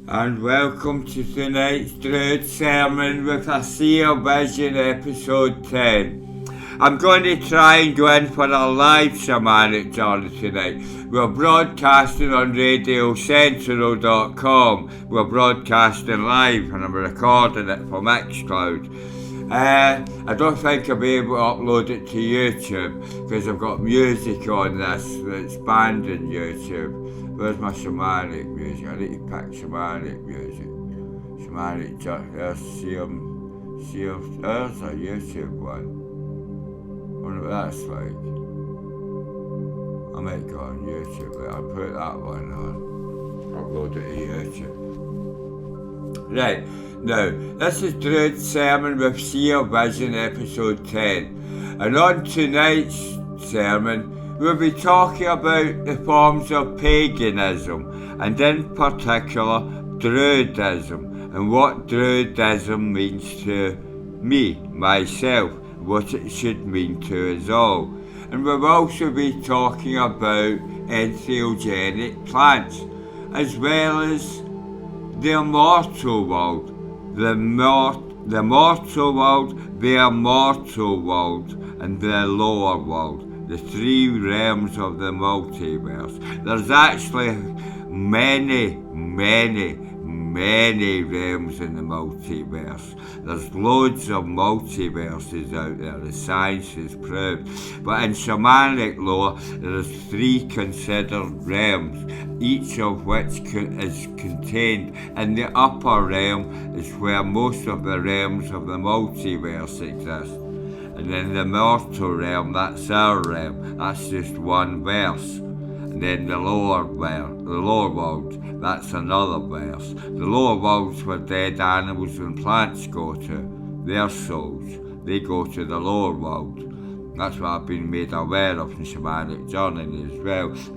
And welcome to tonight's Druid sermon with a Seer Vision episode 10. I'm going to try and go in for a live shamanic journey tonight. We're broadcasting on RadioCentral.com. We're broadcasting live and I'm recording it for Mixcloud. I don't think I'll be able to upload it to YouTube because I've got music on this that's banned in YouTube. Where's my shamanic music? I need to pick shamanic music. Shamanic, there's Seer, there's a YouTube one. I wonder what that's like. I might go on YouTube, but I'll put that one on. Upload it to YouTube. Right, now, this is Druid Sermon with Seer Vision episode 10. And on tonight's sermon, we'll be talking about the forms of paganism, and in particular, Druidism, and what Druidism means to me, myself, what it should mean to us all. And we'll also be talking about entheogenic plants, as well as the immortal world, the mortal world, the immortal world, and the lower world. The three realms of the multiverse. There's actually many realms in the multiverse. There's loads of multiverses out there, the science has proved. But in shamanic lore, there's three considered realms, each of which is contained in the upper realm, is where most of the realms of the multiverse exist. And then the mortal realm, that's our realm, that's just one verse. And then the lower world, that's another verse. The lower world's where dead animals and plants go to, their souls. They go to the lower world. That's what I've been made aware of in shamanic journeying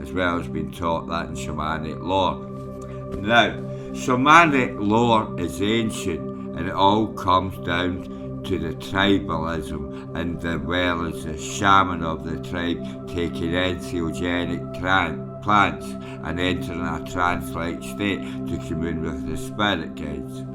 as well as being taught that in shamanic lore. Now, shamanic lore is ancient and it all comes down to the tribalism, and as well as the shaman of the tribe taking entheogenic plants and entering a trance-like state to commune with the spirit guides.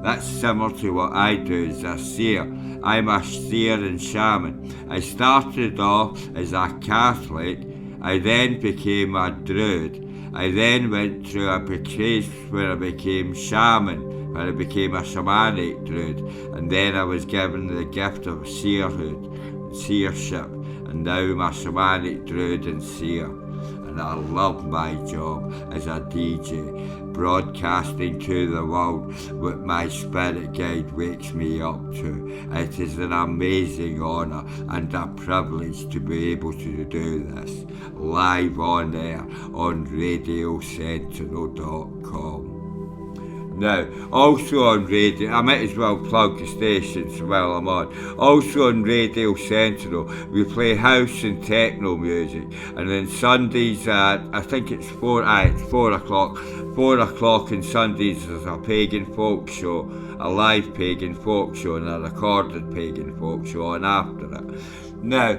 That's similar to what I do as a seer. I'm a seer and shaman. I started off as a Catholic, I then became a Druid. I then went through a process where I became shaman, where I became a shamanic Druid, and then I was given the gift of seership, and now I'm a shamanic Druid and seer. And I love my job as a DJ, broadcasting to the world what my spirit guide wakes me up to. It is an amazing honour and a privilege to be able to do this live on air on RadioCentral.com. Now, also on radio, I might as well plug the stations while I'm on. Also on Radio Central, we play house and techno music. And then Sundays at, I think it's 4 o'clock. 4 o'clock on Sundays is a pagan folk show, a live pagan folk show and a recorded pagan folk show on after it. Now,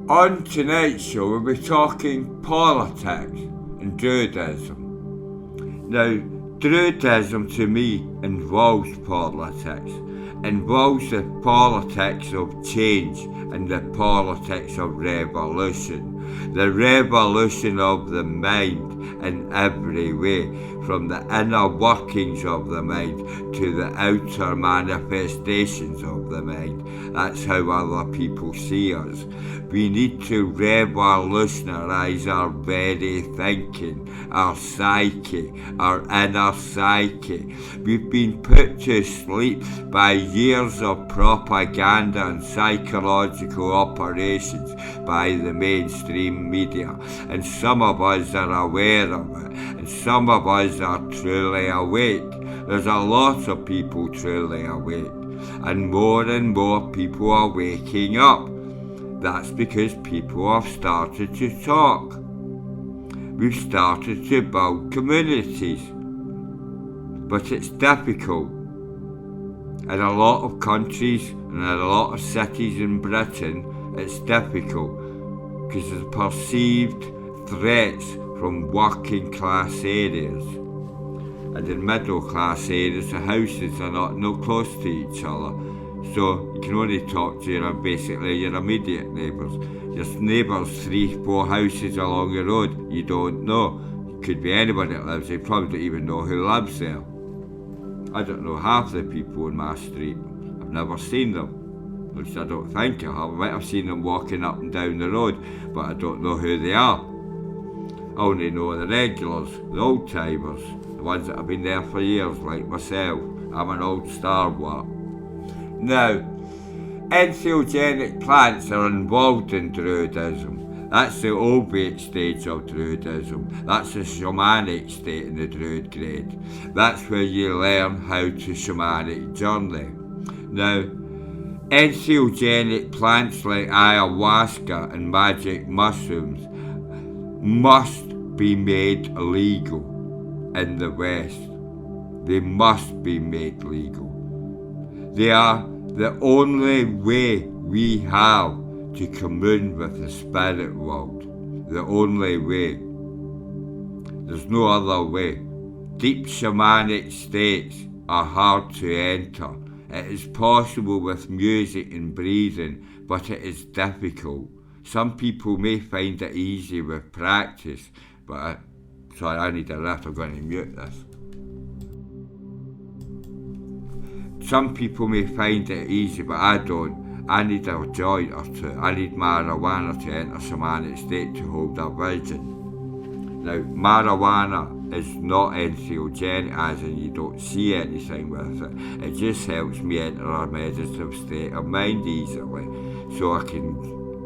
on tonight's show, we'll be talking politics and Druidism. Now, Druidism to me involves politics, involves the politics of change and the politics of revolution. The revolution of the mind in every way, from the inner workings of the mind to the outer manifestations of the mind. That's how other people see us. We need to revolutionise our very thinking, our psyche, our inner psyche. We've been put to sleep by years of propaganda and psychological operations by the mainstream media, and some of us are aware of it, and some of us are truly awake. There's a lot of people truly awake, and more people are waking up. That's because people have started to talk. We've started to build communities, but it's difficult. In a lot of countries and in a lot of cities in Britain, it's difficult because the perceived threats from working class areas. And in middle class areas, the houses are not no close to each other, so you can only talk to basically your immediate neighbours. Your neighbours 3-4 houses along the road, you don't know. It could be anybody that lives there, you probably don't even know who lives there. I don't know half the people in my street. I've never seen them. At least I don't think I have. I might have seen them walking up and down the road, but I don't know who they are. I only know the regulars, the old timers, the ones that have been there for years, like myself. I'm an old starwort. Now, entheogenic plants are involved in Druidism. That's the oviate stage of Druidism. That's the shamanic state in the Druid grade. That's where you learn how to shamanic journey. Now, entheogenic plants like ayahuasca and magic mushrooms must be made legal in the West. They must be made legal. They are the only way we have to commune with the spirit world. The only way. There's no other way. Deep shamanic states are hard to enter. It is possible with music and breathing, but it is difficult. Some people may find it easy with practice, but sorry, I need a lift, I'm going to mute this. Some people may find it easy, but I don't. I need a joint or two. I need marijuana to enter shamanic state to hold a vision. Now, marijuana is not entheogenic, as in you don't see anything with it. It just helps me enter a meditative state of mind easily, so I can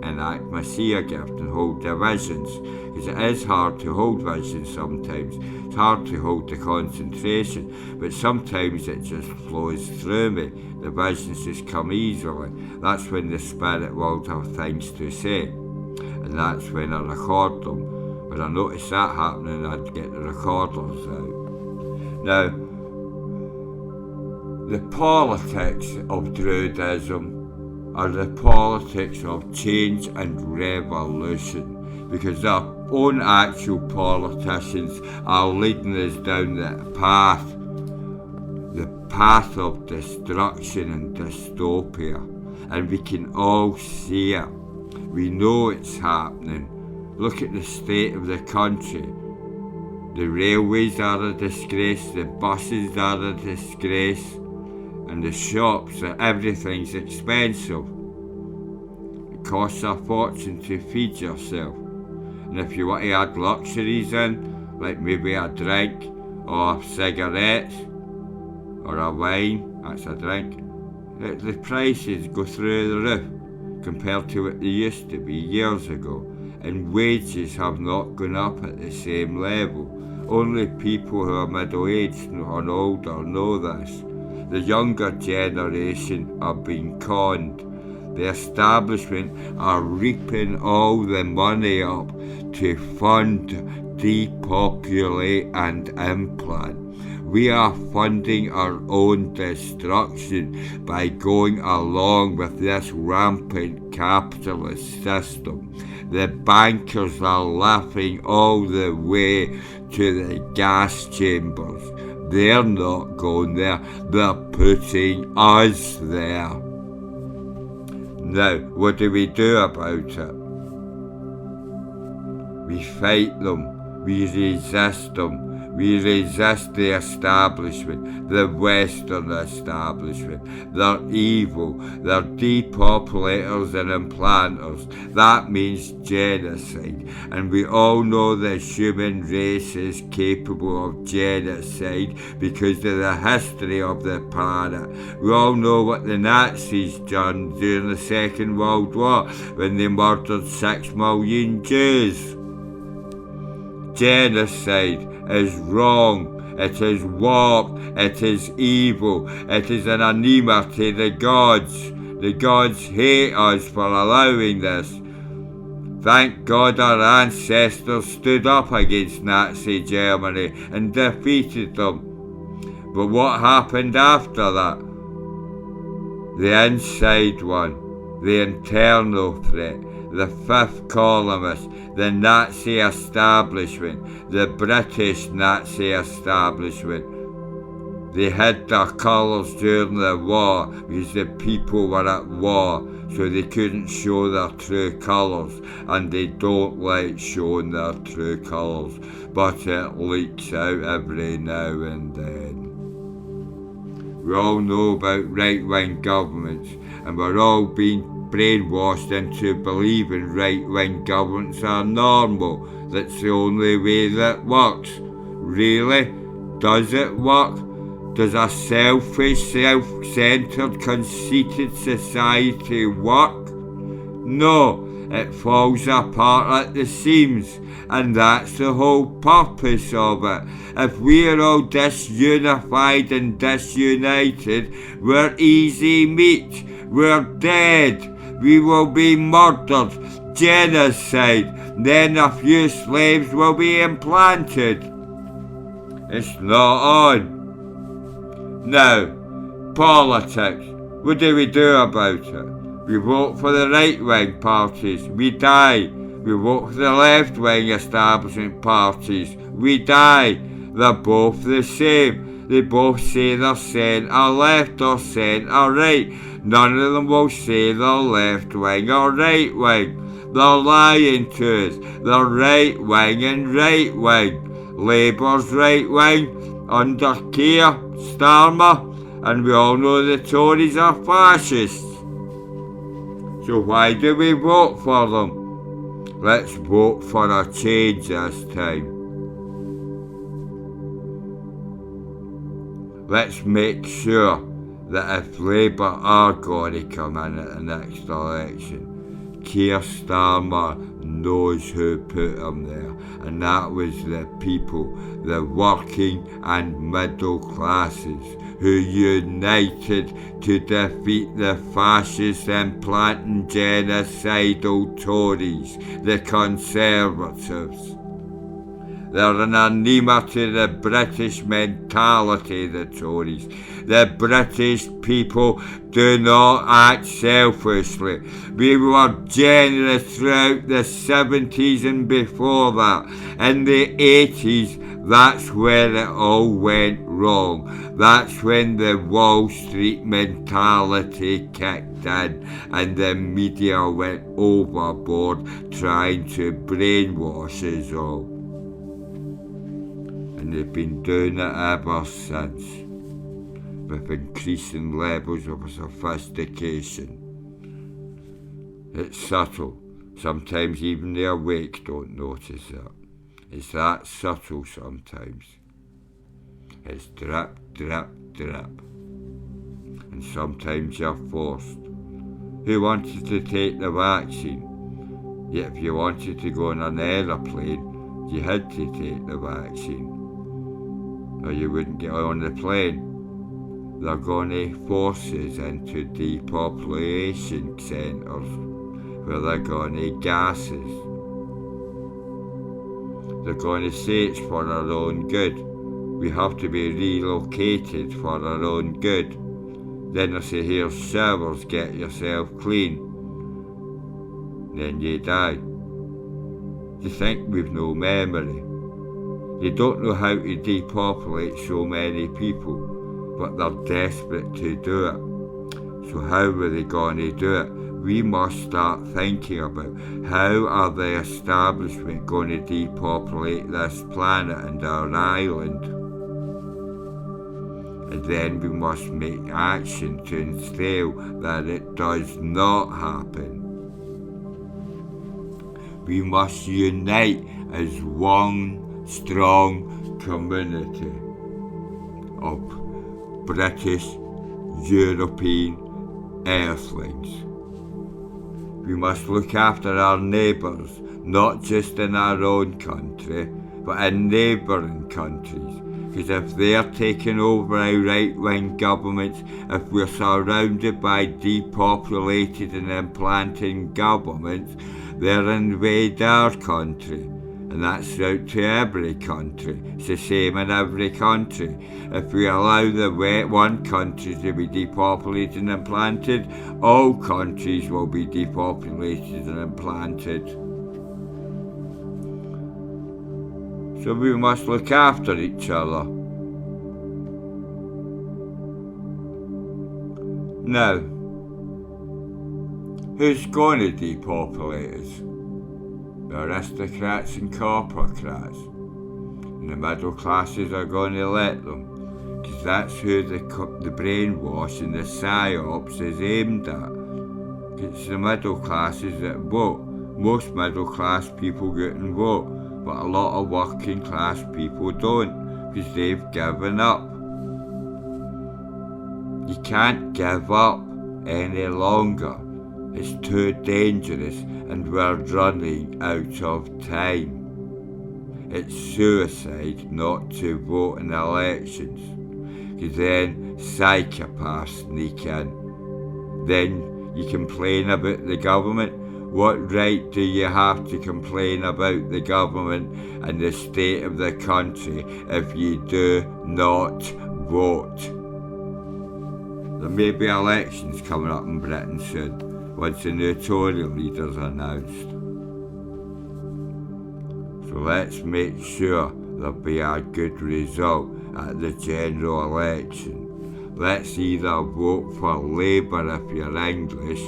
enact my seer gift and hold the visions. Because it is hard to hold visions sometimes. It's hard to hold the concentration, but sometimes it just flows through me. The visions just come easily. That's when the spirit world have things to say, and that's when I record them. When I notice that happening, I'd get the recorders out. Now, the politics of Druidism are the politics of change and revolution, because our own actual politicians are leading us down the path of destruction and dystopia, and we can all see it. We know it's happening. Look at the state of the country. The railways are a disgrace, the buses are a disgrace, and the shops, everything's expensive. It costs a fortune to feed yourself. And if you want to add luxuries in, like maybe a drink, or cigarettes, or a wine, that's a drink, the prices go through the roof compared to what they used to be years ago. And wages have not gone up at the same level. Only people who are middle-aged and older know this. The younger generation are being conned. The establishment are reaping all the money up to fund, depopulate and implant. We are funding our own destruction by going along with this rampant capitalist system. The bankers are laughing all the way to the gas chambers. They're not going there, they're putting us there. Now, what do we do about it? We fight them, we resist them. We resist the establishment, the Western establishment. They're evil, they're depopulators and implanters. That means genocide. And we all know the human race is capable of genocide because of the history of the planet. We all know what the Nazis done during the Second World War when they murdered 6 million Jews. Genocide is wrong, it is warped, it is evil, it is an anathema to the gods. The gods hate us for allowing this. Thank God our ancestors stood up against Nazi Germany and defeated them. But what happened after that? The inside one, the internal threat, the fifth columnist, the Nazi establishment, the British Nazi establishment. They hid their colours during the war because the people were at war, so they couldn't show their true colours, and they don't like showing their true colours, but it leaks out every now and then. We all know about right-wing governments, and we're all being brainwashed into believing right-wing governments are normal. That's the only way that works. Really? Does it work? Does a selfish, self-centred, conceited society work? No, it falls apart at the seams, and that's the whole purpose of it. If we're all disunified and disunited, we're easy meat, we're dead, we will be murdered, genocide, then a few slaves will be implanted. It's not on. Now, politics, what do we do about it? We vote for the right-wing parties, we die. We vote for the left-wing establishment parties, we die. They're both the same. They both say they're centre left or centre right. None of them will say they're left-wing or right-wing. They're lying to us. They're right-wing and right-wing. Labour's right-wing under Keir Starmer, and we all know the Tories are fascists. So why do we vote for them? Let's vote for a change this time. Let's make sure that if Labour are going to come in at the next election, Keir Starmer knows who put him there, and that was the people, the working and middle classes, who united to defeat the fascist implanting genocidal Tories, the Conservatives. They're an enema to the British mentality, the Tories. The British people do not act selfishly. We were generous throughout the 70s and before that. In the 80s, that's where it all went wrong. That's when the Wall Street mentality kicked in and the media went overboard trying to brainwash us all. And they've been doing it ever since, with increasing levels of sophistication. It's subtle. Sometimes even the awake don't notice it. It's that subtle sometimes. It's drip, drip, drip. And sometimes you're forced. Who wanted to take the vaccine? Yet if you wanted to go on an aeroplane, you had to take the vaccine, or you wouldn't get on the plane. They're going to force us into depopulation centres where they're going to gas us. They're going to say it's for our own good. We have to be relocated for our own good. Then they say, here's showers, get yourself clean. Then you die. They think we've no memory. They don't know how to depopulate so many people, but they're desperate to do it. So how are they going to do it? We must start thinking about how are the establishment going to depopulate this planet and our island. And then we must make action to ensure that it does not happen. We must unite as one strong community of British, European earthlings. We must look after our neighbours, not just in our own country, but in neighbouring countries. Because if they're taking over our right-wing governments, if we're surrounded by depopulated and implanting governments, they'll invade our country. And that's out to every country. It's the same in every country. If we allow the one country to be depopulated and implanted, all countries will be depopulated and implanted. So we must look after each other. Now, who's going to depopulate us? The aristocrats and corporocrats. And the middle classes are going to let them, because that's who the brainwash and the psyops is aimed at. It's the middle classes that vote. Most middle class people get and vote, but a lot of working class people don't, because they've given up. You can't give up any longer. It's too dangerous and we're running out of time. It's suicide not to vote in elections, because then psychopaths sneak in. Then you complain about the government. What right do you have to complain about the government and the state of the country if you do not vote? There may be elections coming up in Britain soon, once the new Tory leaders are announced. So let's make sure there'll be a good result at the general election. Let's either vote for Labour if you're English,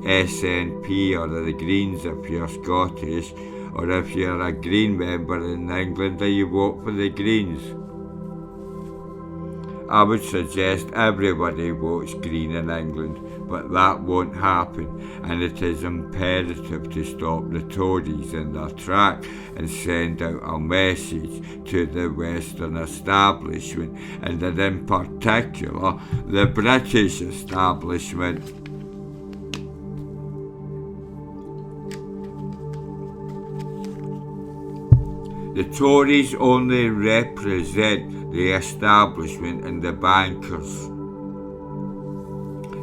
SNP or the Greens if you're Scottish, or if you're a Green member in England, then you vote for the Greens. I would suggest everybody votes Green in England, but that won't happen, and it is imperative to stop the Tories in their track and send out a message to the Western establishment, and in particular the British establishment. The Tories only represent the establishment and the bankers.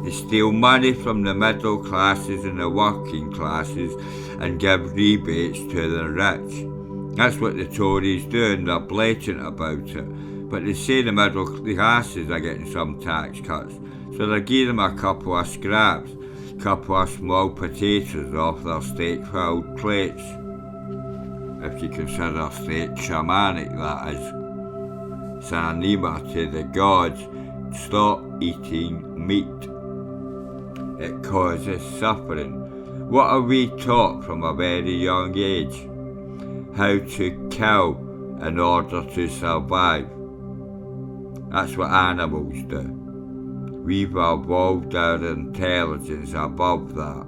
They steal money from the middle classes and the working classes and give rebates to the rich. That's what the Tories do, and they're blatant about it. But they say the middle classes are getting some tax cuts, so they give them a couple of scraps, a couple of small potatoes off their steak-filled plates. If you consider steak shamanic, that is. It's an enema to the gods. Stop eating meat. It causes suffering. What are we taught from a very young age? How to kill in order to survive. That's what animals do. We've evolved our intelligence above that.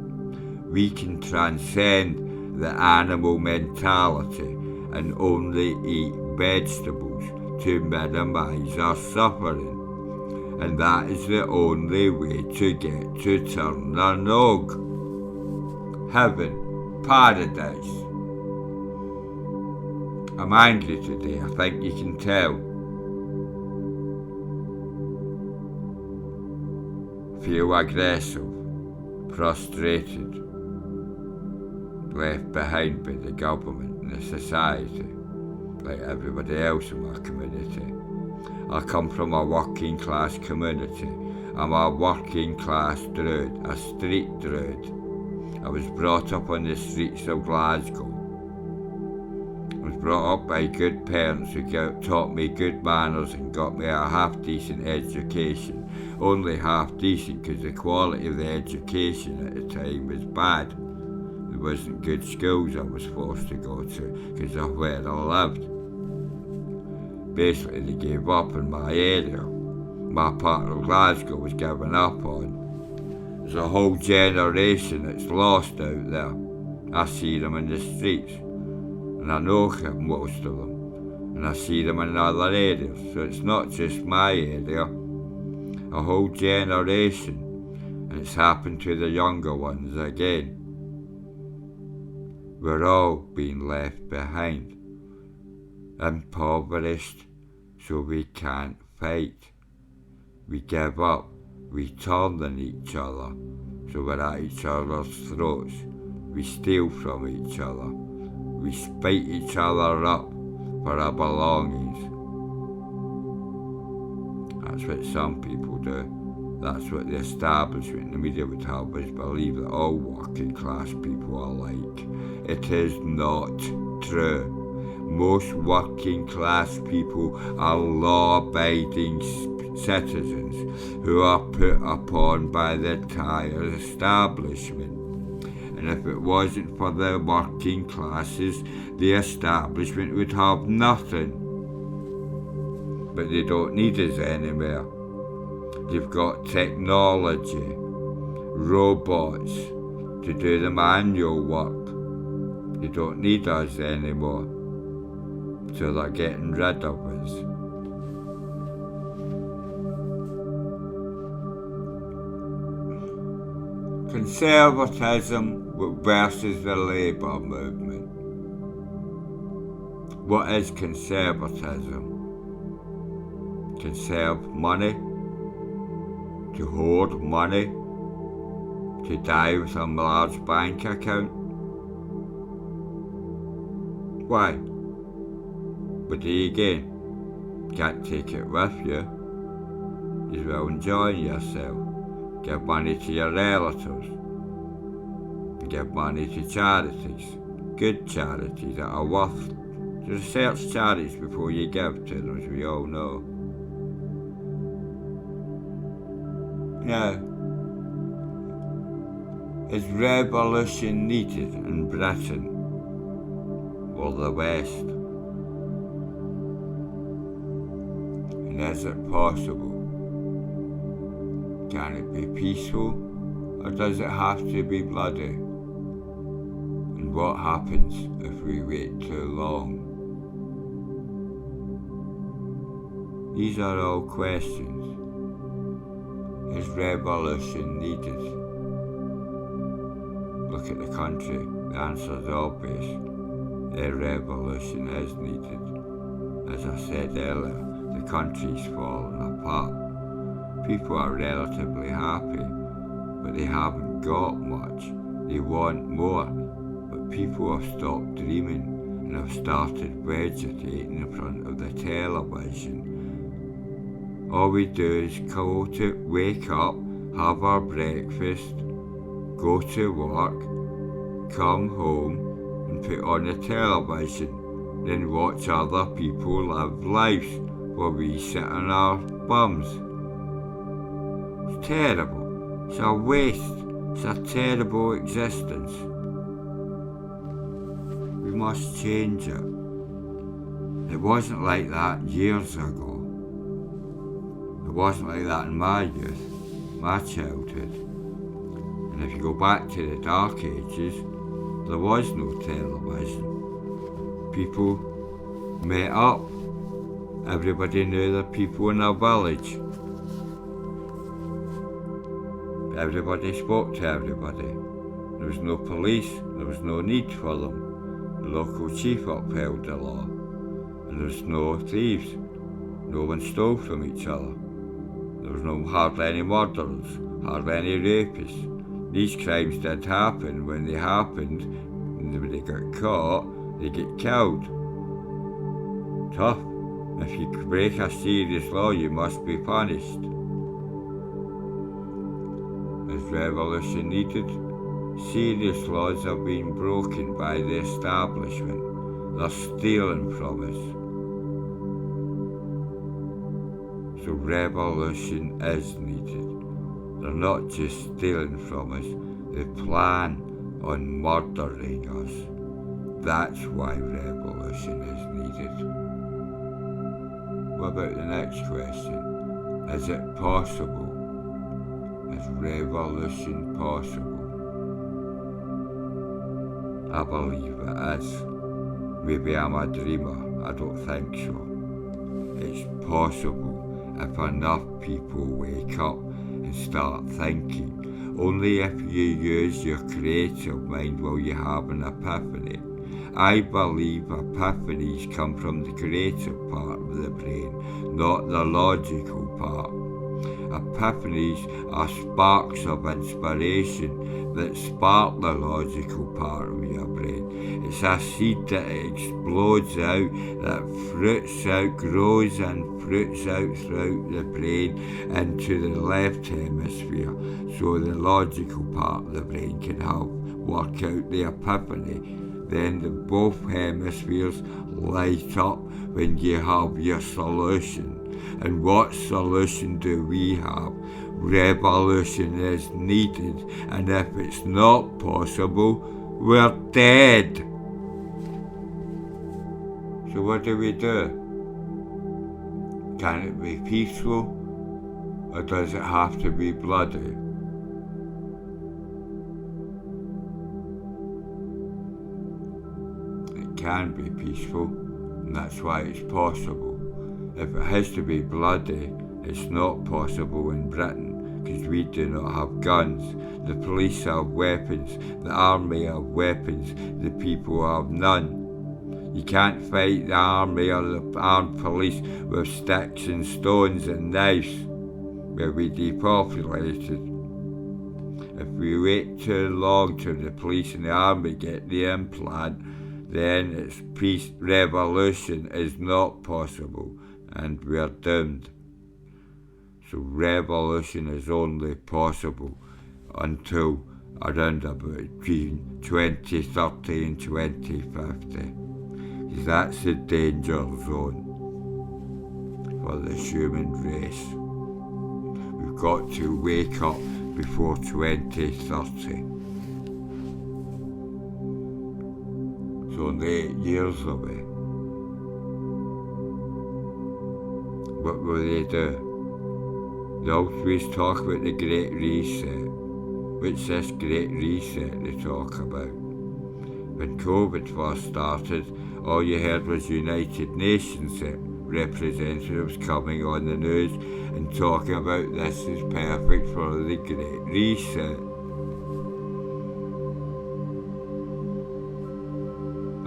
We can transcend the animal mentality and only eat vegetables to minimize our suffering. And that is the only way to get to Turnanog. Heaven, paradise. I'm angry today, I think you can tell. Feel aggressive, frustrated, left behind by the government and the society, like everybody else in my community. I come from a working class community. I'm a working class Druid, a street Druid. I was brought up on the streets of Glasgow. I was brought up by good parents who taught me good manners and got me a half-decent education. Only half-decent because the quality of the education at the time was bad. There wasn't good schools I was forced to go to because of where I lived. Basically, they gave up in my area. My part of Glasgow was given up on. There's a whole generation that's lost out there. I see them in the streets, and I know most of them, and I see them in other areas, so it's not just my area. A whole generation, and it's happened to the younger ones again. We're all being left behind, impoverished, so we can't fight. We give up, we turn on each other, so we're at each other's throats. We steal from each other. We spike each other up for our belongings. That's what some people do. That's what the establishment and the media would have us believe, that all working class people are like. It is not true. Most working class people are law-abiding citizens who are put upon by the entire establishment. And if it wasn't for the working classes, the establishment would have nothing. But they don't need us anymore. They've got technology, robots to do the manual work. They don't need us anymore. So they're getting rid of us. Conservatism versus the Labour movement. What is conservatism? Conserve money, to hoard money, to die with a large bank account. Why? But there you again, can't take it with you. You will enjoy yourself. Give money to your relatives. Give money to charities. Good charities that are worth. Research charities before you give to them, as we all know. Now, is revolution needed in Britain or the West? And is it possible? Can it be peaceful, or does it have to be bloody? And what happens if we wait too long? These are all questions. Is revolution needed? Look at the country. The answer is obvious. A revolution is needed. As I said earlier, the country's falling apart. People are relatively happy, but they haven't got much. They want more, but people have stopped dreaming and have started vegetating in front of the television. All we do is wake up, have our breakfast, go to work, come home and put on the television, then watch other people live lives while we sit on our bums. It's terrible. It's a waste. It's a terrible existence. We must change it. It wasn't like that years ago. It wasn't like that in my youth, my childhood. And if you go back to the Dark Ages, there was no television. People met up. Everybody knew the people in their village. Everybody spoke to everybody. There was no police, there was no need for them. The local chief upheld the law. And there was no thieves. No one stole from each other. There was hardly any murderers, hardly any rapists. These crimes did happen. When they happened, and when they got caught, they get killed. Tough. If you break a serious law, you must be punished. Is revolution needed? Serious laws have been broken by the establishment. They're stealing from us. So revolution is needed. They're not just stealing from us, they plan on murdering us. That's why revolution is needed. What about the next question? Is it possible? Is revolution possible? I believe it is. Maybe I'm a dreamer, I don't think so. It's possible if enough people wake up and start thinking. Only if you use your creative mind will you have an epiphany. I believe epiphanies come from the creative part of the brain, not the logical part. Epiphanies are sparks of inspiration that spark the logical part of your brain. It's a seed that explodes out, that fruits out, grows and fruits out throughout the brain into the left hemisphere, so the logical part of the brain can work out the epiphany. Then both hemispheres light up when you have your solution. And what solution do we have? Revolution is needed, and if it's not possible, we're dead. So what do we do? Can it be peaceful, or does it have to be bloody? It can be peaceful, and that's why it's possible. If it has to be bloody, it's not possible in Britain, because we do not have guns. The police have weapons, the army have weapons, the people have none. You can't fight the army or the armed police with sticks and stones and knives. We'll be depopulated. If we wait too long till the police and the army get the implant, then it's peace. Revolution is not possible, and we are doomed. So revolution is only possible until around about between 2030 and 2050. That's the danger zone for the human race. We've got to wake up before 2030. It's only 8 years away. What will they do? They always talk about the Great Reset. What's this Great Reset they talk about? When COVID first started, all you heard was United Nations representatives coming on the news and talking about this is perfect for the Great Reset.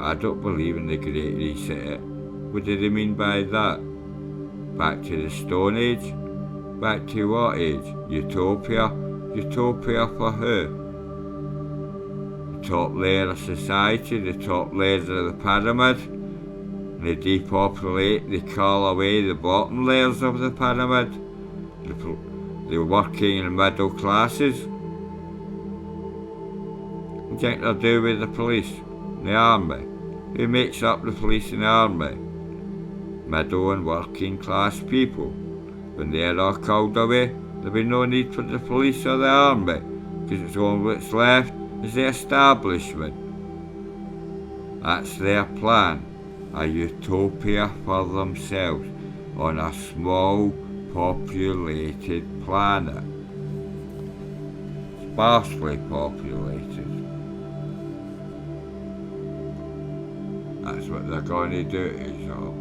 I don't believe in the Great Reset. What do they mean by that? Back to the Stone Age? Back to what age? Utopia? Utopia for who? The top layer of society, the top layers of the pyramid. They depopulate, they call away the bottom layers of the pyramid. The working and middle classes. What do you think they'll do with the police, the army? Who makes up the police and the army? Middle and working class people. When they're all called away, there'll be no need for the police or the army, because it's all what's left is the establishment. That's their plan, a utopia for themselves on a small populated planet, sparsely populated. That's what they're going to do, is all.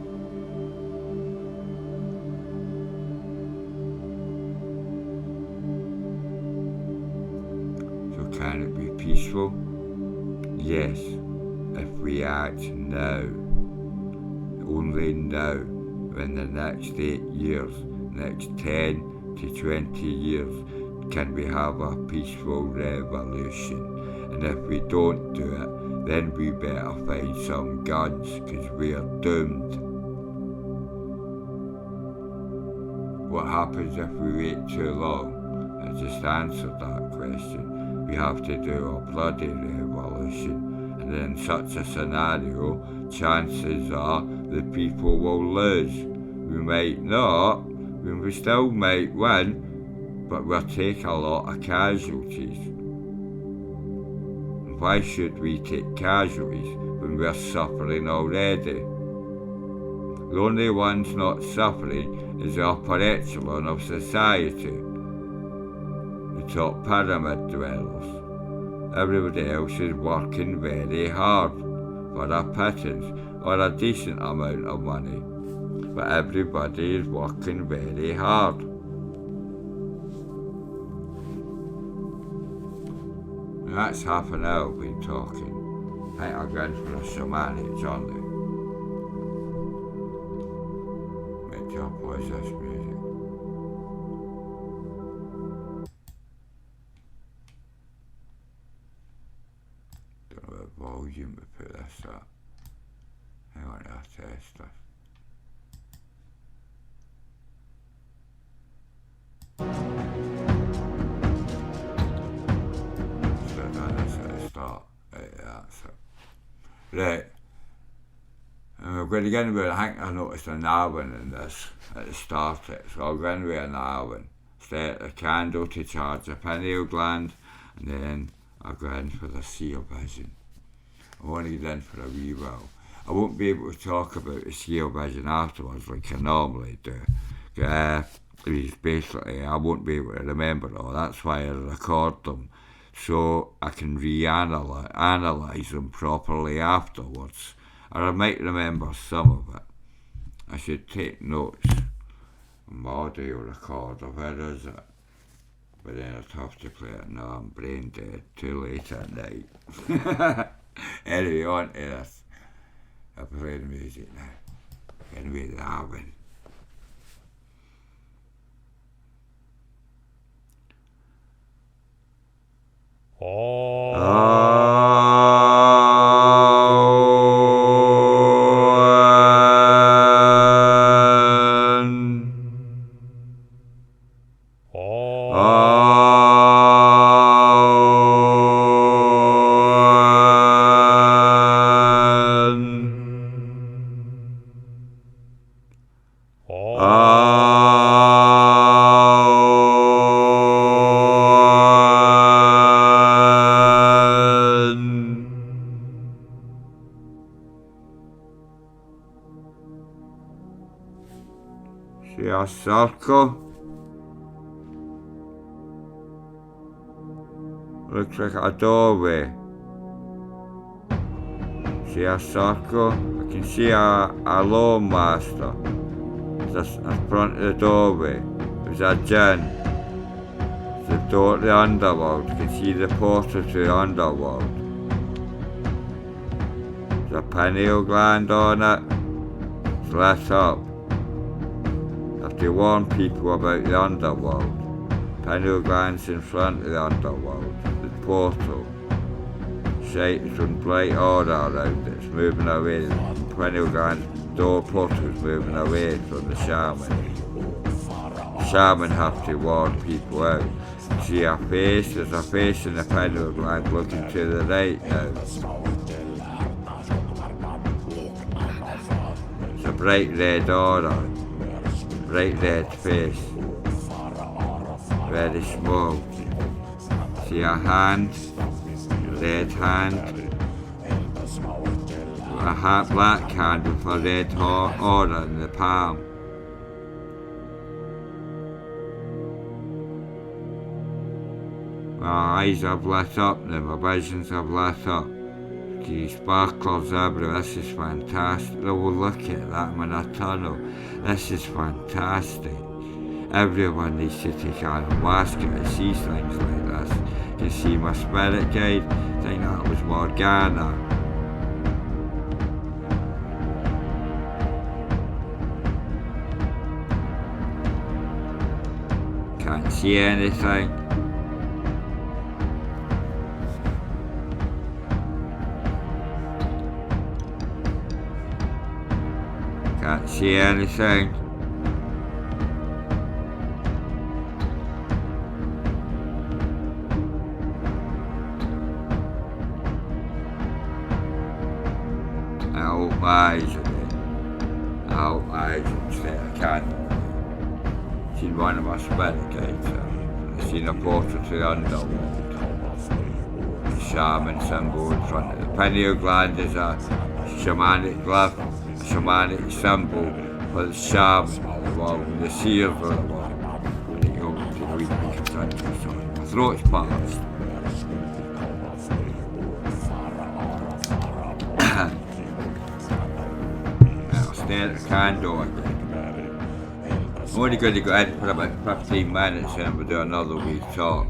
Can it be peaceful? Yes, if we act now. Only now, in the next 8 years, next 10 to 20 years, can we have a peaceful revolution. And if we don't do it, then we better find some guns, because we are doomed. What happens if we wait too long? I just answered that question. We have to do a bloody revolution, and in such a scenario, chances are the people will lose. We might not, we still might win, but we'll take a lot of casualties. And why should we take casualties when we're suffering already? The only ones not suffering is the upper echelon of society. The top pyramid dwellers. Everybody else is working very hard for a pittance or a decent amount of money, but everybody is working very hard. And that's half an hour I've been talking. I think I'll go in for a shamanic journey. Make sure I pause this music. you may put this up. I want to test this. So I've done this at the start. Right, that's it. Right. And we're going to get into it. I think I noticed an Arwen in this at the start of it. So I'll go in with an Arwen. Set a candle to charge the pineal gland, and then I'll go in for the Seer vision. I want to get in for a wee while. I won't be able to talk about the Seer vision afterwards like I normally do. Basically, I won't be able to remember it all. That's why I record them, so I can analyse them properly afterwards. Or I might remember some of it. I should take notes on my audio recorder. Where is it? But then I'd have to play it now. I'm brain dead. Too late at night. Anyway, on to this. I'll play the music now. Anyway, the Arwen. See a circle? Looks like a doorway. See a circle? I can see a Lone Master. It's in front of the doorway. There's a gin. It's the door to the underworld. You can see the portal to the underworld. There's a pineal gland on it. It's lit up. To warn people about the underworld. Pineal glands in front of the underworld. The portal. Shapes and bright aura around it. It's moving away. The pineal gland door portal is moving away from the shaman. The shaman have to warn people out. See a face? There's a face in the pineal gland looking to the right now. It's a bright red aura. Bright red face, very small. See a hand, red hand, a black hand with a red aura in the palm. My eyes have lit up now, my visions have lit up. See sparklers everywhere. This is fantastic. Oh, look at that, I'm in a tunnel. This is fantastic. Everyone needs to take ayahuasca to see things like this. You see my spirit guide, I think that was Morgana. Can't see anything. Can't see anything. I open my eyes again. I open my eyes instead. I can't. Seen one of my spirit guides. I've seen a portal to the underworld. The shaman symbol in front of it. The pineal gland is a shamanic glyph. Shamanic symbol for the shaman, the world, the seer of the world. When you go to the week, my throat's parched. I'll stare at the candle again. I'm only going to go in for about 15 minutes and we'll do another wee talk.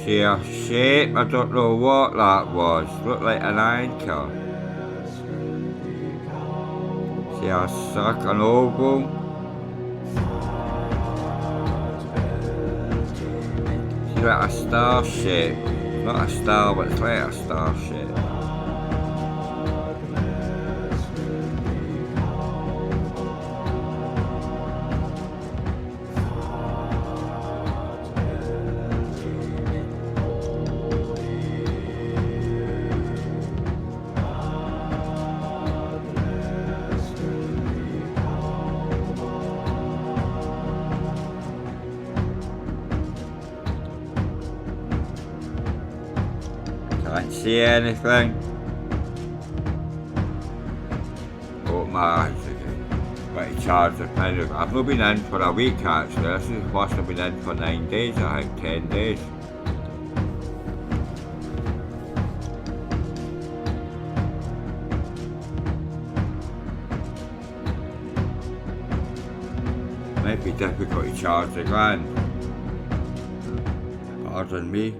See a shape, I don't know what that was. Looked like an anchor. See a circle, an oval. See like a star shape. Not a star, but it's like a star shape. Can't see anything. Oh my eyes again. Got to charge the pen. I've not been in for a week actually. This is the first I've been in for 9 days, I think 10 days. Might be difficult to charge the gland. Pardon me.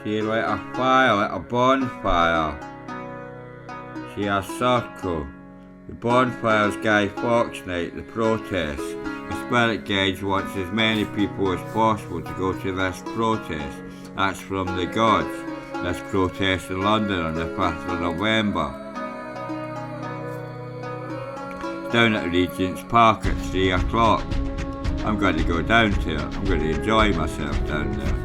See like a fire, like a bonfire. See a circle. The bonfire's Guy Fawkes night, the protest. The spirit guide wants as many people as possible to go to this protest. That's from the gods. This protest in London on the 5th of November. Down at Regent's Park at 3 o'clock. I'm going to go down to it. I'm going to enjoy myself down there.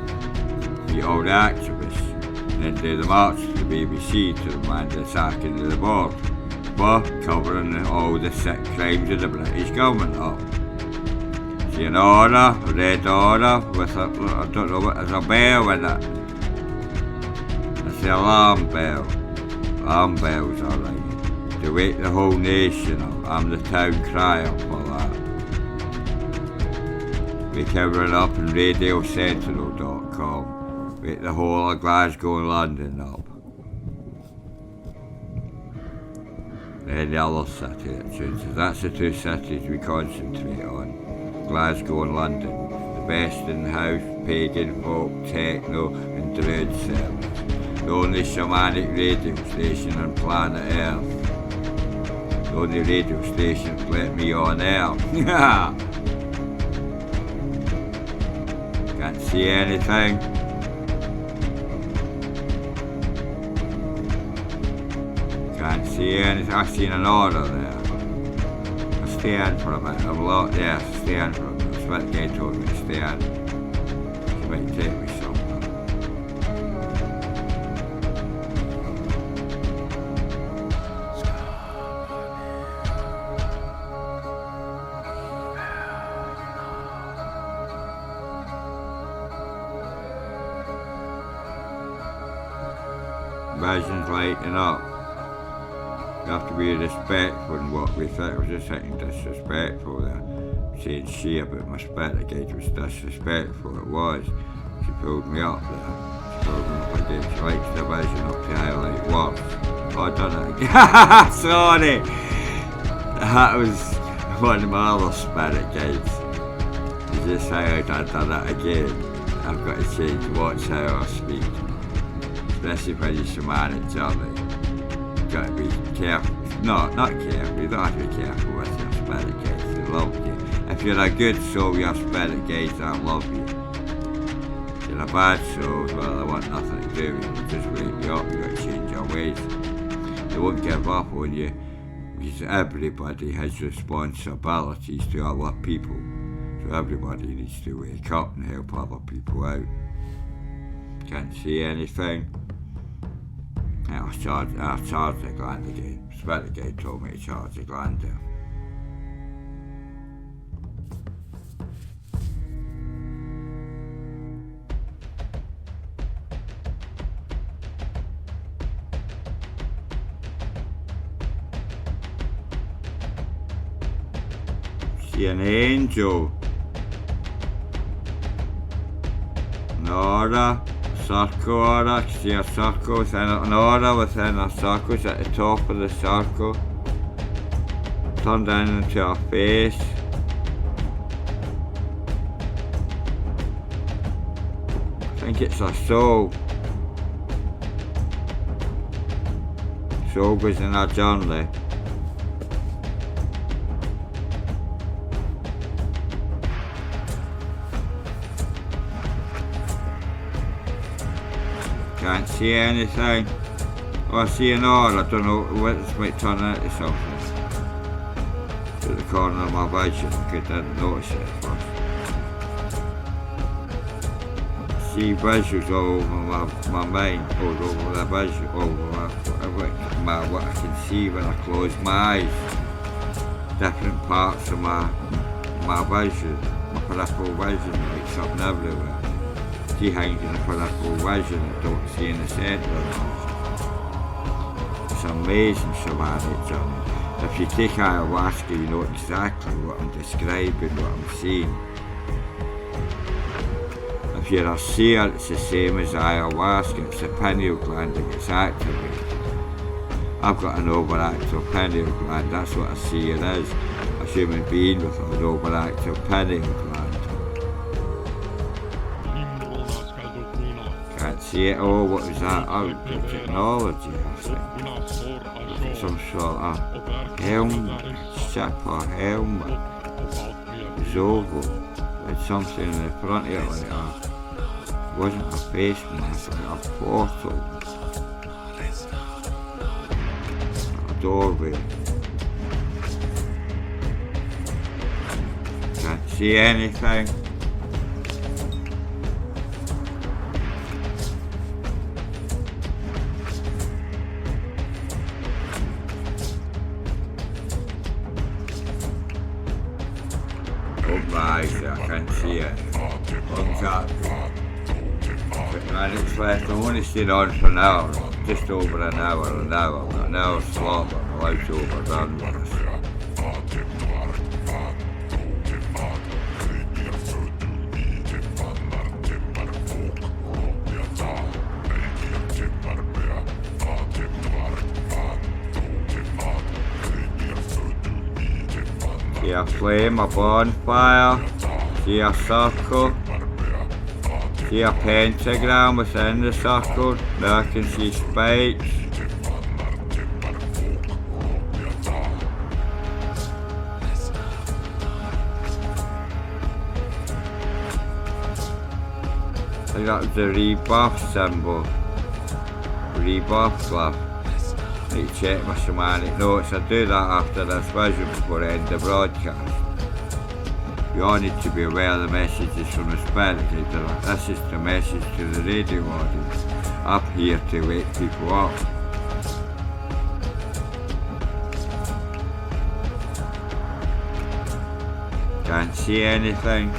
Meet all the activists, and then do the march to the BBC to demand the sacking of the board, for covering all the sick crimes of the British government up. See an order, a red order, with a, I don't know what, there's a bell in it. It's the alarm bell. Alarm bells are like, to wake the whole nation up. I'm the town crier for that. Wake everyone up on radiosentinel.com. Wake the whole of Glasgow and London up. And the other city that tunes us. That's the two cities we concentrate on. Glasgow and London. The best in house, pagan, folk, techno and Druid service. The only shamanic radio station on planet Earth. The only radio station to let me on air. Can't see anything. Can't see anything. I've seen an order there. I'll stay in for a bit. I'm locked there. Stay in for a bit. That's what the guy told me to stay in. She might take me somewhere. Visions lighting up. You have to be respectful in what we think. I was just thinking disrespectful there. Saying she about my spirit guide was disrespectful. It was. She pulled me up there. She pulled me up again. She likes the vision up to highlight words. Oh, I done it again. Sorry. That was one of my other spirit guides. You just heard I done it again. I've got to change what's how I speak. Especially when you're shamanic journey. You've got to be careful. No, not careful. You don't have to be careful with your spirit guides. They love you. If you're a good soul, your spirit guides don't love you. If you're a bad soul, well, they want nothing to do with you. They'll just wake you up. You've got to change your ways. They won't give up on you. Because everybody has responsibilities to other people. So everybody needs to wake up and help other people out. Can't see anything. I'll charge the gland again. Spirit guide told me to charge the gland there. See an angel. an aura, circle aura. You see a circle within an aura within a circle. It's at the top of the circle. Turned into a face. I think it's a soul. Soul goes in a journey. Can't see anything. Oh, I see an aura. I don't know what might turn into something. To the corner of my vision, I didn't notice it at first. I see visuals all over my mind, all over the vision, all over what I can see when I close my eyes. Different parts of my vision, my peripheral vision, like something everywhere. See things in the peripheral vision I don't see in the centre of the vision. It's amazing shamanic journey. If you take ayahuasca, you know exactly what I'm describing, what I'm seeing. If you're a seer, it's the same as ayahuasca. It's the pineal gland that gets activated. I've got an overactive pineal gland. That's what a seer is. A human being with an overactive pineal gland. Can't see it. Oh, what was that? Oh, technology, I think. Some sort of helmet, ship or helmet. It's oval. It's something in the front of it like that. It wasn't a face mask, like a portal. A doorway. Can't see anything. I can see it. Exactly. And it's left, I've only stayed on for an hour, just over an hour. I've got an hour's slot, but I'm allowed to overdone with this. See a flame, a bonfire, see a circle, see a pentagram within the circle, now I can see spikes. I think that was the rebirth symbol, rebirth glyph. I need to check my shamanic notes. I do that after this vision before I end the broadcast. You all need to be aware of the messages from the spirit guide. This is the message to the radio audience. I'm here to wake people up. Can't see anything.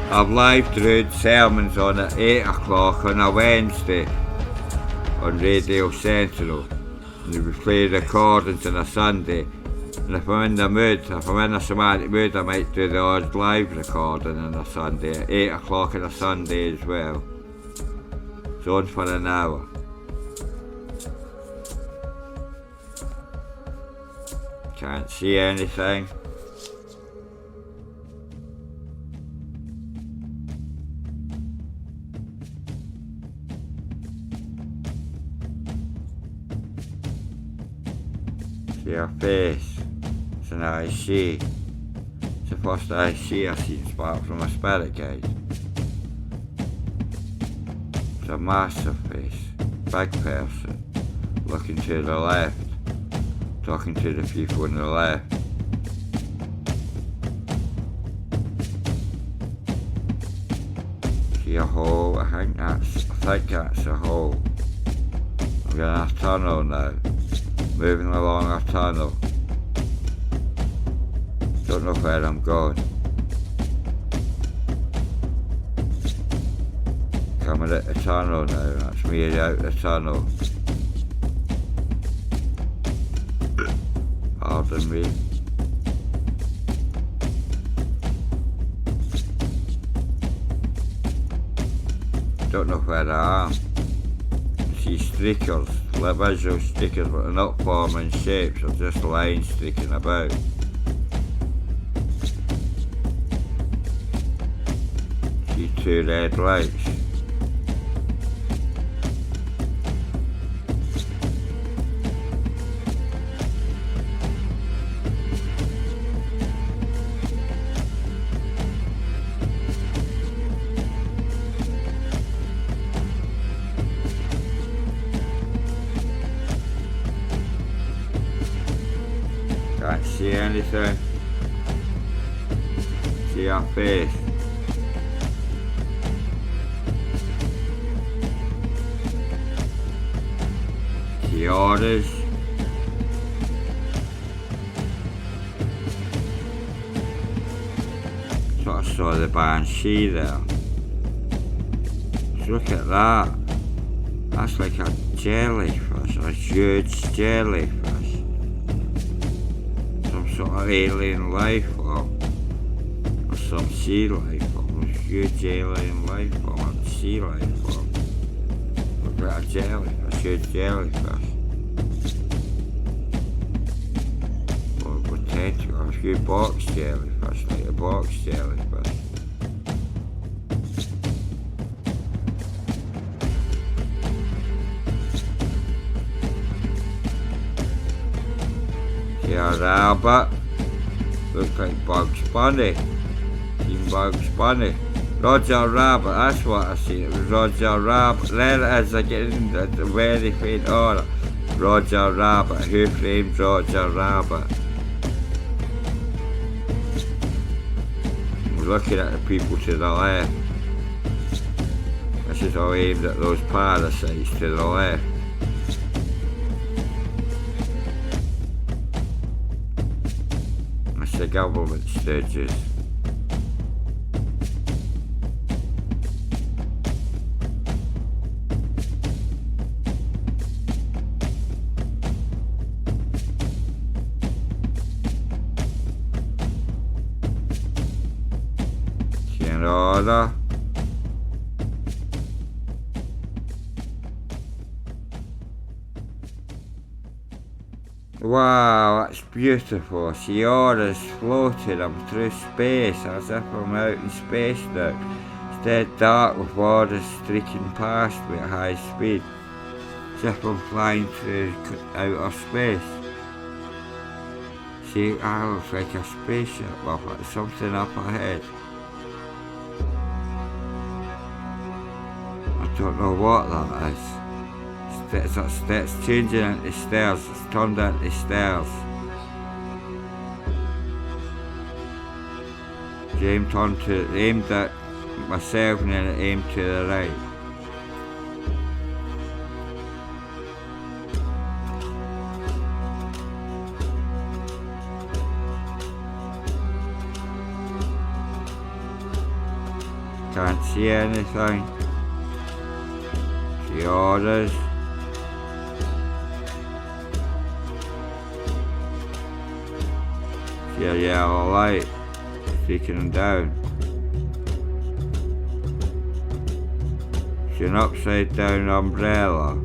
I've live Druid sermons on at 8 o'clock on a Wednesday on Radio Central, and we play recordings on a Sunday. And if I'm in the mood, if I'm in a shamanic mood, I might do the odd live recording on a Sunday at 8 o'clock on a Sunday as well. It's on for an hour. Can't see anything. See her face. It's an I see. It's the first I see I've seen apart from a spirit guide. It's a massive face, big person, looking to the left, talking to the people on the left. See a hole, I think that's a hole. I'm going a tunnel now. Moving along a tunnel. Don't know where I'm going. Coming at the tunnel now, that's me out the tunnel. Pardon me. Don't know where they are. See streakers, like visual streakers, but they're not forming shapes, they're just lines streaking about. See 2 red lights. Can't see anything. See our face. See orders. So I saw the banshee there. Just look at that. That's like a jellyfish, a huge jellyfish. Sort of alien life form, or some sea life form, a huge alien life form, or sea life form. Look at a jellyfish, a huge jellyfish. Or potential, or a huge box jellyfish, like a box jellyfish. Yeah, rabbit. Looks like Bugs Bunny. Seen Bugs Bunny. Roger Rabbit, that's what I see. It was Roger Rabbit. There it is again, at the very faint order. Roger Rabbit. Who framed Roger Rabbit? We're looking at the people to the left. This is all aimed at those parasites to the left. The government stooges. In order. Wow, that's beautiful. See orders floating up through space as if I'm out in space now. It's dead dark with orders streaking past me at high speed. As if I'm flying through outer space. See, I look like a spaceship up, something up ahead. I don't know what that is. It's changing into stairs, it's turned into stairs. Aimed at myself and then it aimed to the right. Can't see anything. See orders. See a yellow light taking them down. See an upside down umbrella.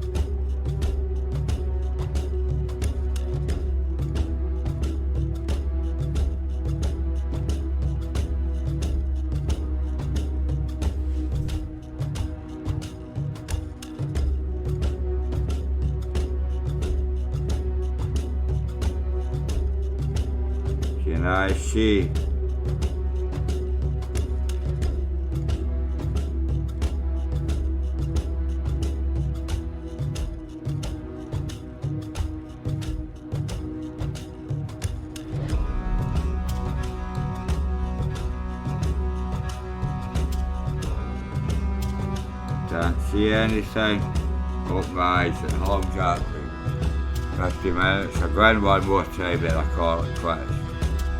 Can I see? Can't see anything. Open my eyes at home, Jack. 50 minutes. I'll go in one more time, then I'll call it quits.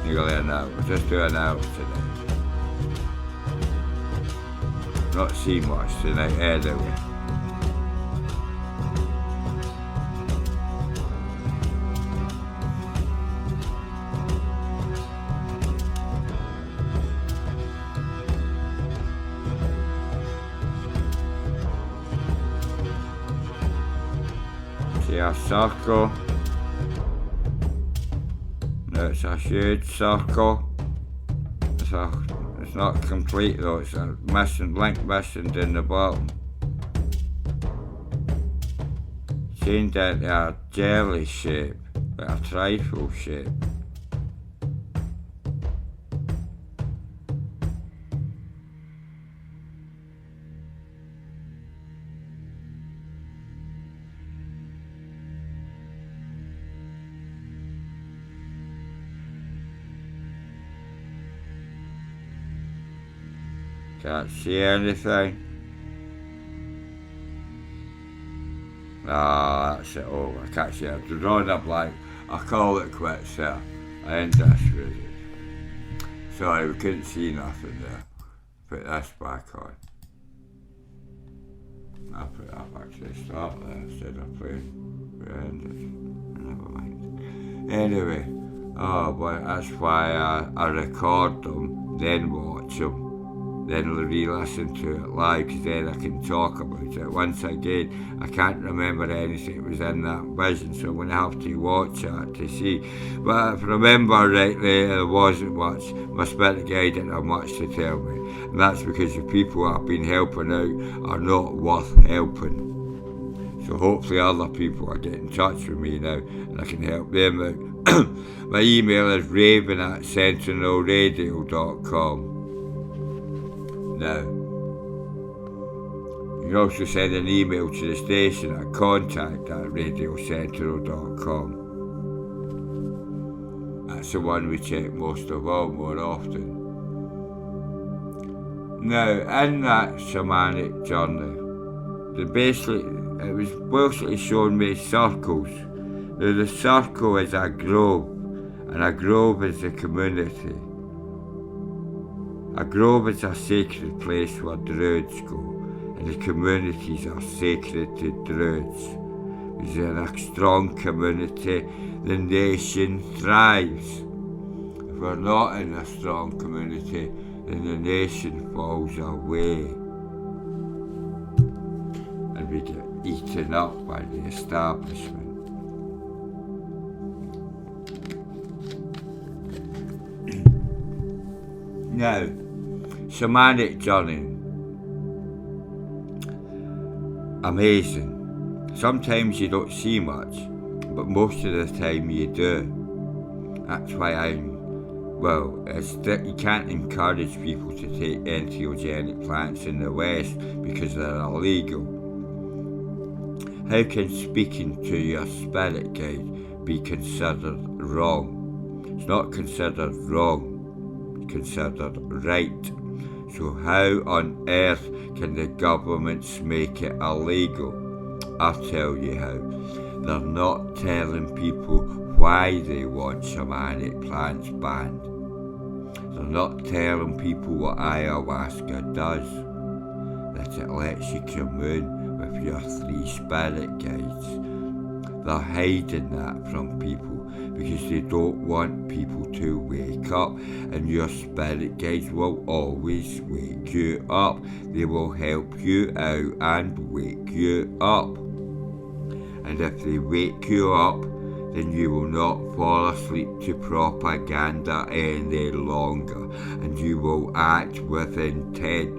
Nearly an hour. We'll just do an hour today. Not see much tonight anyway. a circle. Now it's a huge circle. It's not complete though, it's a link missing down the bottom. Changed into a jelly shape, but a trifle shape. Can't see anything. Ah, that's it. Oh, I can't see it. I've drawn a blank. I call it quits there. I end this with it. Sorry, we couldn't see nothing there. Put this back on. I'll put that back to the start there instead of playing. We ended. Never mind. Anyway, oh, but that's why I record them, then watch them. Then re-listen to it live, because then I can talk about it. Once again, I can't remember anything that was in that vision, so I'm going to have to watch that to see. But if I remember rightly, there wasn't much. My spirit guide didn't have much to tell me. And that's because the people I've been helping out are not worth helping. So hopefully other people are getting in touch with me now, and I can help them out. My email is raven@sentinelradio.com. Now, you can also send an email to the station at contact@radiosentinel.com. That's the one we check most of all, more often. Now, in that shamanic journey, it was basically showing me circles. Now, the circle is a grove, and a grove is a community. A grove is a sacred place where Druids go, and the communities are sacred to Druids. Because in a strong community, the nation thrives. If we're not in a strong community, then the nation falls away. And we get eaten up by the establishment. Now, shamanic journey. Amazing. Sometimes you don't see much, but most of the time you do. That's why you can't encourage people to take entheogenic plants in the West because they're illegal. How can speaking to your spirit guide be considered wrong? It's not considered wrong. Considered right. So how on earth can the governments make it illegal? I'll tell you how. They're not telling people why they want shamanic plants banned. They're not telling people what ayahuasca does. That it lets you commune with your 3 spirit guides. They're hiding that from people because they don't want people to wake up, and your spirit guides will always wake you up. They will help you out and wake you up. And if they wake you up, then you will not fall asleep to propaganda any longer, and you will act with intent,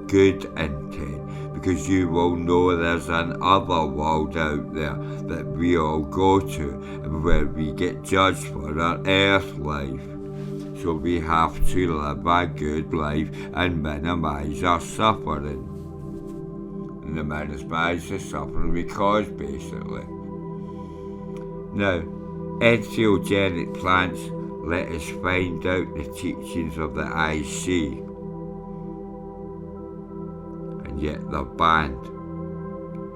good intent, because you will know there's an other world out there that we all go to, and where we get judged for our earth life. So we have to live a good life and minimise our suffering. And the minimise the suffering we cause, basically. Now, entheogenic plants let us find out the teachings of the IC. Yet they're banned.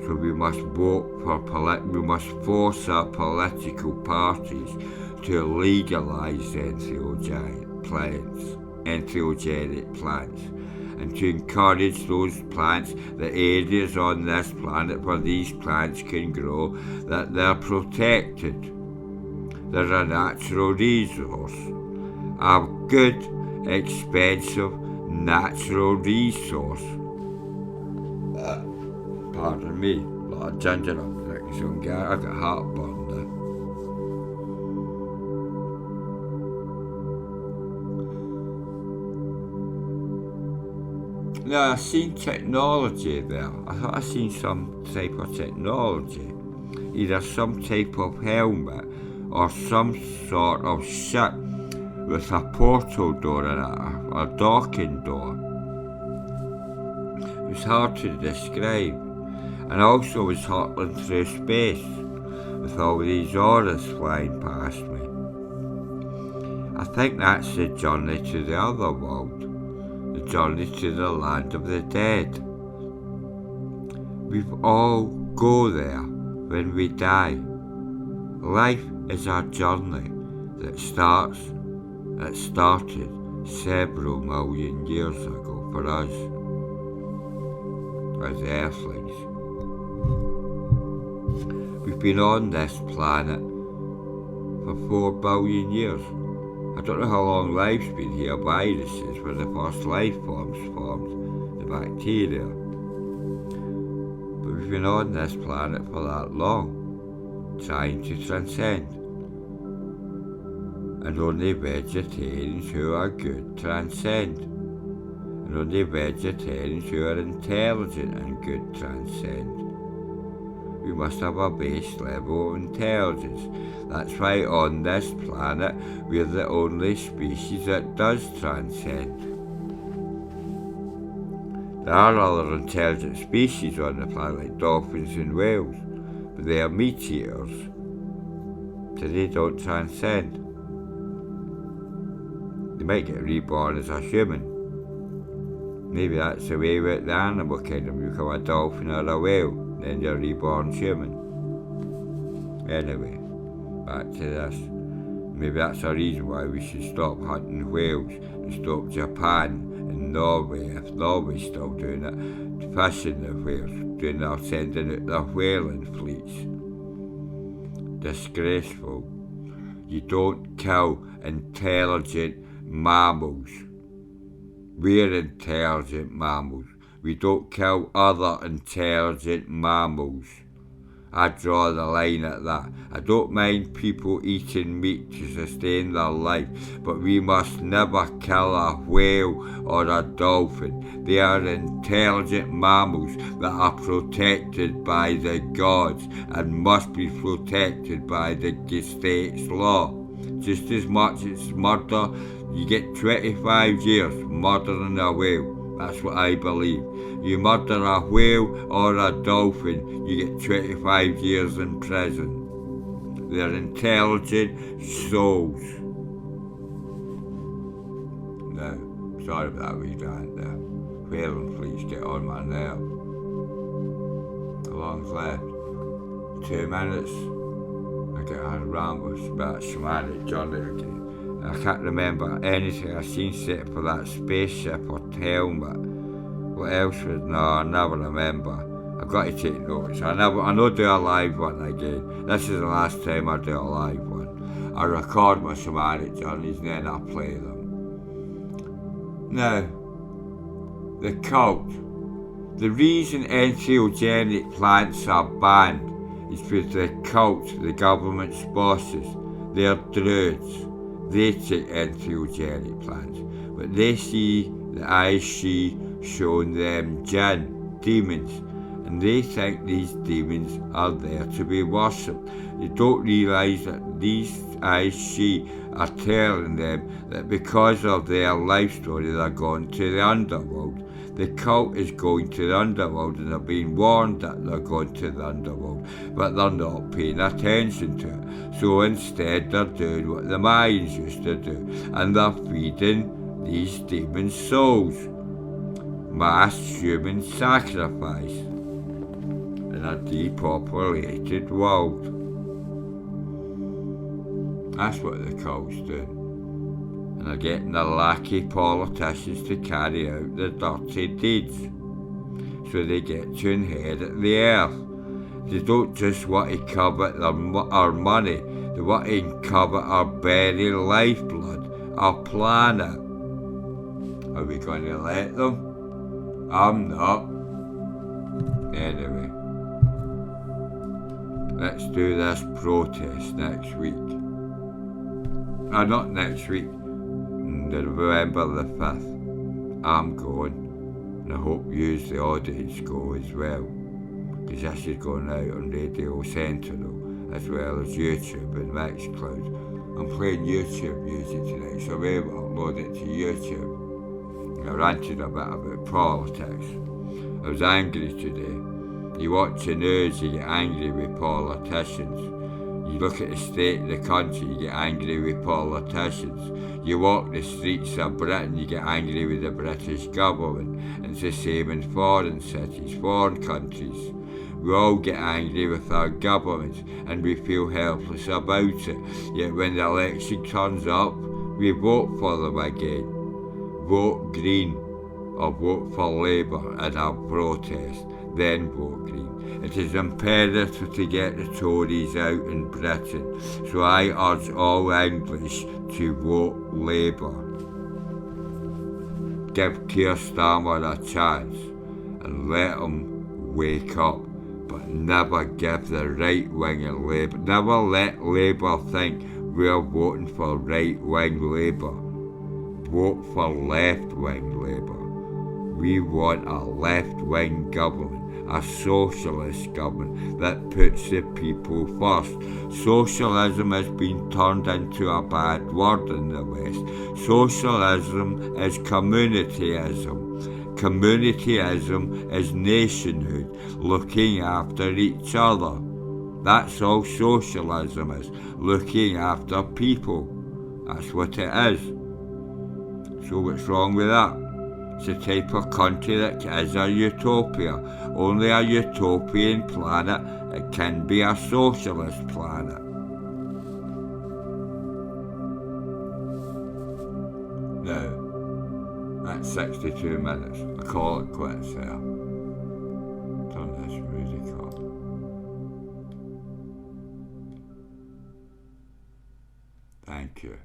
So we must we must force our political parties to legalise entheogenic plants, and to encourage those plants, the areas on this planet where these plants can grow, that they're protected. They're a natural resource, a good, expensive, natural resource. Pardon me, a lot of ginger up there. so I got heartburn now. Now, I seen technology there. I thought I seen some type of technology. Either some type of helmet or some sort of ship with a portal door in it, a docking door. It was hard to describe. And also was hurtling through space with all these auras flying past me. I think that's the journey to the other world, the journey to the land of the dead. We all go there when we die. Life is a journey that started several million years ago for us as Earthlings. We've been on this planet for 4 billion years. I don't know how long life's been here. Viruses were the first life forms formed, the bacteria. But we've been on this planet for that long, trying to transcend. And only vegetarians who are good transcend. And only vegetarians who are intelligent and good transcend. We must have a base level of intelligence. That's why on this planet we're the only species that does transcend. There are other intelligent species on the planet like dolphins and whales, but they are meat eaters, so they don't transcend. They might get reborn as a human. Maybe that's the way with the animal kingdom. You become a dolphin or a whale, then you're reborn human. Anyway, back to this. Maybe that's a reason why we should stop hunting whales and stop Japan and Norway, if Norway's still doing it, fishing the whales, sending out their whaling fleets. Disgraceful. You don't kill intelligent mammals. We're intelligent mammals. We don't kill other intelligent mammals. I draw the line at that. I don't mind people eating meat to sustain their life, but we must never kill a whale or a dolphin. They are intelligent mammals that are protected by the gods and must be protected by the state's law. Just as much as murder, you get 25 years murdering a whale. That's what I believe. You murder a whale or a dolphin, you get 25 years in prison. They're intelligent souls. Now, sorry about that wee rant there. Whaling fleets get on my nerve. How long's left? 2 minutes. I get a ramble about shamanic journey again. I can't remember anything I seen set for that spaceship or helmet. What else was? No, I never remember. I've got to take notes. I know do a live one again. This is the last time I do a live one. I record my shamanic journeys and then I play them. Now, the cult. The reason entheogenic plants are banned is because the cult, the government's bosses, they're druids. They take entheogenic plants, but they see the Aishi showing them jinn, demons, and they think these demons are there to be worshipped. They don't realise that these Aishi are telling them that because of their life story they're going to the underworld. The cult is going to the underworld and they're being warned that they're going to the underworld, but they're not paying attention to it. So instead they're doing what the Mayans used to do, and they're feeding these demons souls. Mass human sacrifice in a depopulated world. That's what the cult's doing. And they're getting the lackey politicians to carry out the dirty deeds, so they get to inherit the earth. They don't just want to covet our money, they want to covet our very lifeblood, our planet. Are we going to let them? I'm not. Anyway, Let's do this protest next week. Not next week, November the 5th. I'm going, and I hope you, the audience, go as well, because this is going out on Radio Sentinel as well as YouTube and Mixcloud. I'm playing YouTube music tonight, so I'm able to upload it to YouTube. I ranted a bit about politics. I was angry today. You watch the news, you get angry with politicians. You look at the state of the country, you get angry with politicians. You walk the streets of Britain, you get angry with the British government. And it's the same in foreign cities, foreign countries. We all get angry with our governments and we feel helpless about it. Yet when the election turns up, we vote for them again. Vote Green or vote for Labour in our protest, then vote Green. It is imperative to get the Tories out in Britain, so I urge all English to vote Labour. Give Keir Starmer a chance and let him wake up, but never give the right-wing of Labour. Never let Labour think we're voting for right-wing Labour. Vote for left-wing Labour. We want a left-wing government, a socialist government that puts the people first. Socialism has been turned into a bad word in the West. Socialism is communityism. Communityism is nationhood, looking after each other. That's all socialism is, looking after people. That's what it is. So what's wrong with that? It's a type of country that is a utopia. Only a utopian planet, it can be a socialist planet. Now, that's 62 minutes. I call it quits there. Turn this music up. Thank you.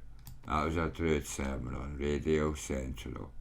That was a Druid sermon on Radio Sentinel.